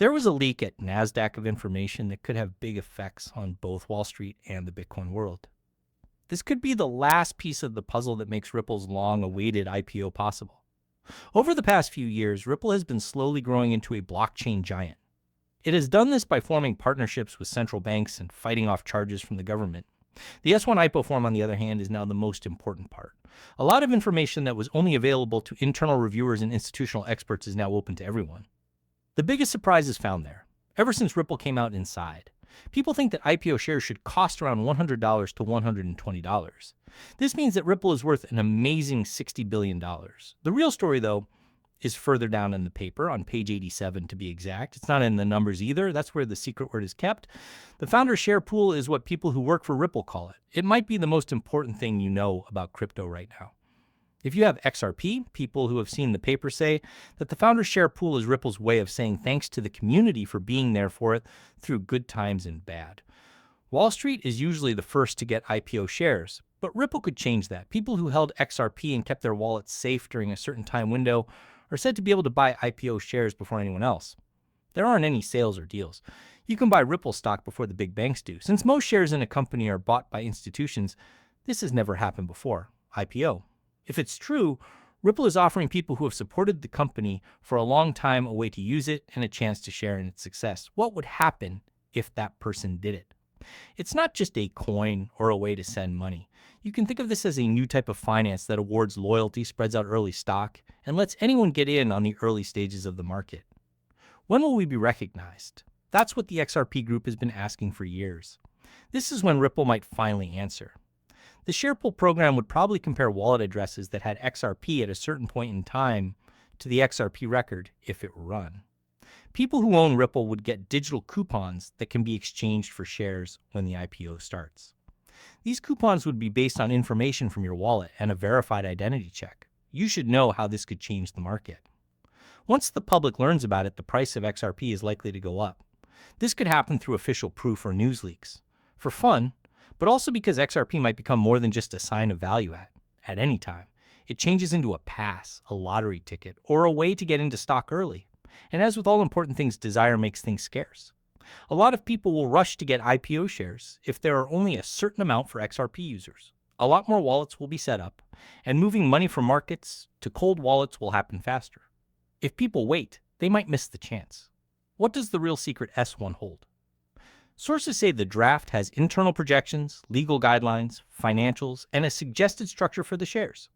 There was a leak at NASDAQ of information that could have big effects on both Wall Street and the Bitcoin world. This could be the last piece of the puzzle that makes Ripple's long-awaited IPO possible. Over the past few years, Ripple has been slowly growing into a blockchain giant. It has done this by forming partnerships with central banks and fighting off charges from the government. The S1 IPO form, on the other hand, is now the most important part. A lot of information that was only available to internal reviewers and institutional experts is now open to everyone. The biggest surprise is found there. Ever since Ripple came out inside, people think that IPO shares should cost around $100 to $120. This means that Ripple is worth an amazing $60 billion. The real story, though, is further down in the paper, on page 87 to be exact. It's not in the numbers either. That's where the secret word is kept. The founder share pool is what people who work for Ripple call it. It might be the most important thing you know about crypto right now. If you have XRP, people who have seen the paper say that the founder share pool is Ripple's way of saying thanks to the community for being there for it through good times and bad. Wall Street is usually the first to get IPO shares, but Ripple could change that. People who held XRP and kept their wallets safe during a certain time window are said to be able to buy IPO shares before anyone else. There aren't any sales or deals. You can buy Ripple stock before the big banks do. Since most shares in a company are bought by institutions, this has never happened before. IPO. If it's true, Ripple is offering people who have supported the company for a long time a way to use it and a chance to share in its success. What would happen if that person did it? It's not just a coin or a way to send money. You can think of this as a new type of finance that awards loyalty, spreads out early stock, and lets anyone get in on the early stages of the market. When will we be recognized? That's what the XRP group has been asking for years. This is when Ripple might finally answer. The share pool program would probably compare wallet addresses that had XRP at a certain point in time to the XRP record if it were run. People who own Ripple would get digital coupons that can be exchanged for shares when the IPO starts. These coupons would be based on information from your wallet and a verified identity check. You should know how this could change the market. Once the public learns about it, the price of XRP is likely to go up. This could happen through official proof or news leaks. For fun, but also because XRP might become more than just a sign of value at any time. It changes into a pass, a lottery ticket, or a way to get into stock early. And as with all important things, desire makes things scarce. A lot of people will rush to get IPO shares if there are only a certain amount for XRP users. A lot more wallets will be set up, and moving money from markets to cold wallets will happen faster. If people wait, they might miss the chance. What does the real secret S1 hold? Sources say the draft has internal projections, legal guidelines, financials, and a suggested structure for the shares.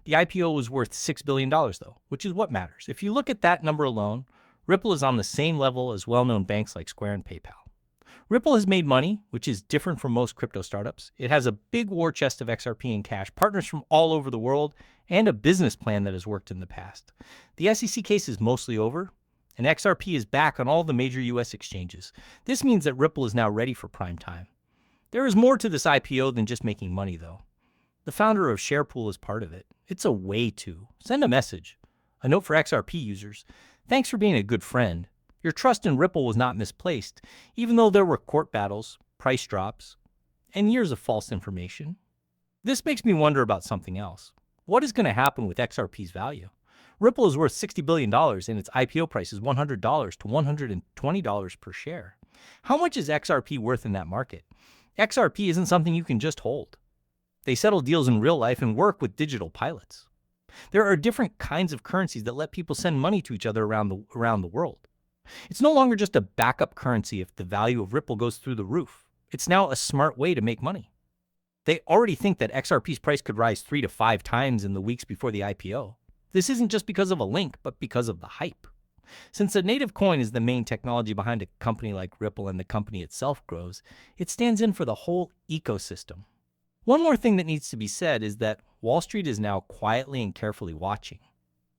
The IPO was worth $6 billion, though, which is what matters. If you look at that number alone, Ripple is on the same level as well-known banks like Square and PayPal. Ripple has made money, which is different from most crypto startups. It has a big war chest of XRP in cash, partners from all over the world, and a business plan that has worked in the past. The SEC case is mostly over, and XRP is back on all the major U.S. exchanges. This means that Ripple is now ready for prime time. There is more to this IPO than just making money, though. The founder of Sharepool is part of it. It's a way to send a message. A note for XRP users. Thanks for being a good friend. Your trust in Ripple was not misplaced, even though there were court battles, price drops, and years of false information. This makes me wonder about something else. What is going to happen with XRP's value? Ripple is worth $60 billion and its IPO price is $100 to $120 per share. How much is XRP worth in that market? XRP isn't something you can just hold. They settle deals in real life and work with digital pilots. There are different kinds of currencies that let people send money to each other around the world. It's no longer just a backup currency if the value of Ripple goes through the roof. It's now a smart way to make money. They already think that XRP's price could rise 3 to 5 times in the weeks before the IPO. This isn't just because of a link, but because of the hype. Since a native coin is the main technology behind a company like Ripple and the company itself grows, it stands in for the whole ecosystem. One more thing that needs to be said is that Wall Street is now quietly and carefully watching.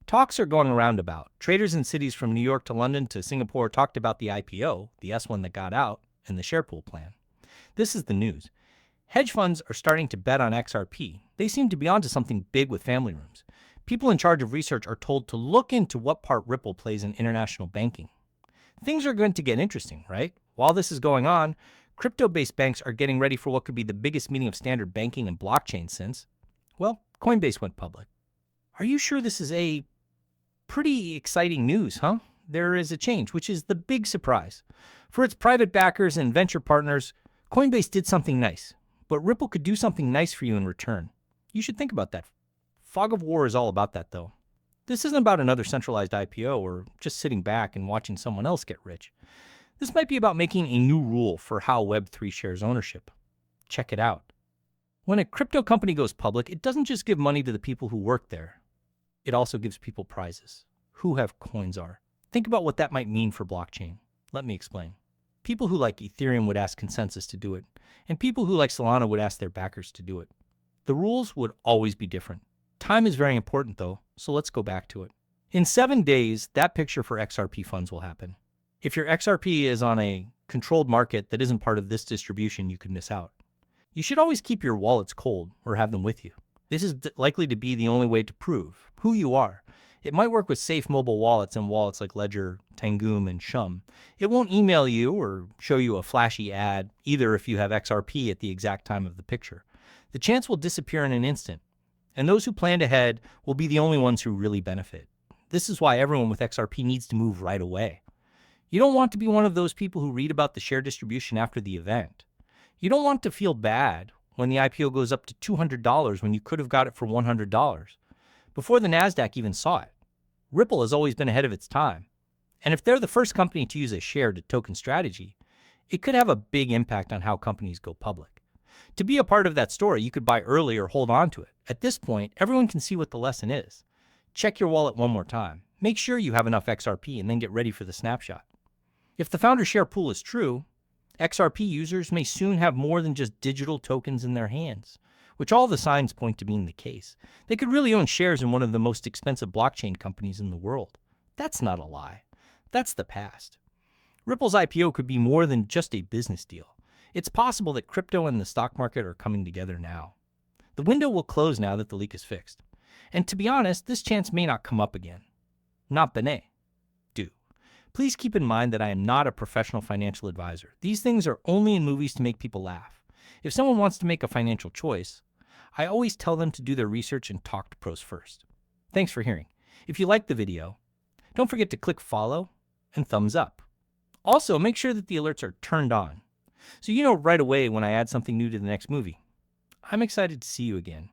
Talks are going around about. Traders in cities from New York to London to Singapore talked about the IPO, the S1 that got out, and the share pool plan. This is the news. Hedge funds are starting to bet on XRP. They seem to be onto something big with family rooms. People in charge of research are told to look into what part Ripple plays in international banking. Things are going to get interesting, right? While this is going on, crypto-based banks are getting ready for what could be the biggest meeting of standard banking and blockchain since, well, Coinbase went public. Are you sure this is a pretty exciting news, huh? there is a change, which is the big surprise. For its private backers and venture partners, Coinbase did something nice, but Ripple could do something nice for you in return. You should think about that. Fog of War is all about that, though. This isn't about another centralized IPO or just sitting back and watching someone else get rich. This might be about making a new rule for how Web3 shares ownership. Check it out. When a crypto company goes public, it doesn't just give money to the people who work there. It also gives people prizes. Who have coins are. Think about what that might mean for blockchain. Let me explain. People who like Ethereum would ask consensus to do it, and people who like Solana would ask their backers to do it. The rules would always be different. Time is very important, though, so let's go back to it. In 7 days, that picture for XRP funds will happen. If your XRP is on a controlled market that isn't part of this distribution, you could miss out. You should always keep your wallets cold or have them with you. This is likely to be the only way to prove who you are. It might work with safe mobile wallets and wallets like Ledger, Tangum, and Shum. It won't email you or show you a flashy ad, either if you have XRP at the exact time of the picture. The chance will disappear in an instant, and those who planned ahead will be the only ones who really benefit. This is why everyone with XRP needs to move right away. You don't want to be one of those people who read about the share distribution after the event. You don't want to feel bad when the IPO goes up to $200 when you could have got it for $100. Before the NASDAQ even saw it. Ripple has always been ahead of its time. And if they're the first company to use a share-to-token strategy, it could have a big impact on how companies go public. To be a part of that story, you could buy early or hold on to it. At this point, everyone can see what the lesson is. Check your wallet one more time. Make sure you have enough XRP and then get ready for the snapshot. If the founder share pool is true, XRP users may soon have more than just digital tokens in their hands, which all the signs point to being the case. They could really own shares in one of the most expensive blockchain companies in the world. That's not a lie. That's the past. Ripple's IPO could be more than just a business deal. It's possible that crypto and the stock market are coming together now. The window will close now that the leak is fixed. And to be honest, this chance may not come up again. Not bene. Do. Please keep in mind that I am not a professional financial advisor. These things are only in movies to make people laugh. If someone wants to make a financial choice, I always tell them to do their research and talk to pros first. Thanks for hearing. If you liked the video, don't forget to click follow and thumbs up. Also, make sure that the alerts are turned on, so you know right away when I add something new to the next movie. I'm excited to see you again.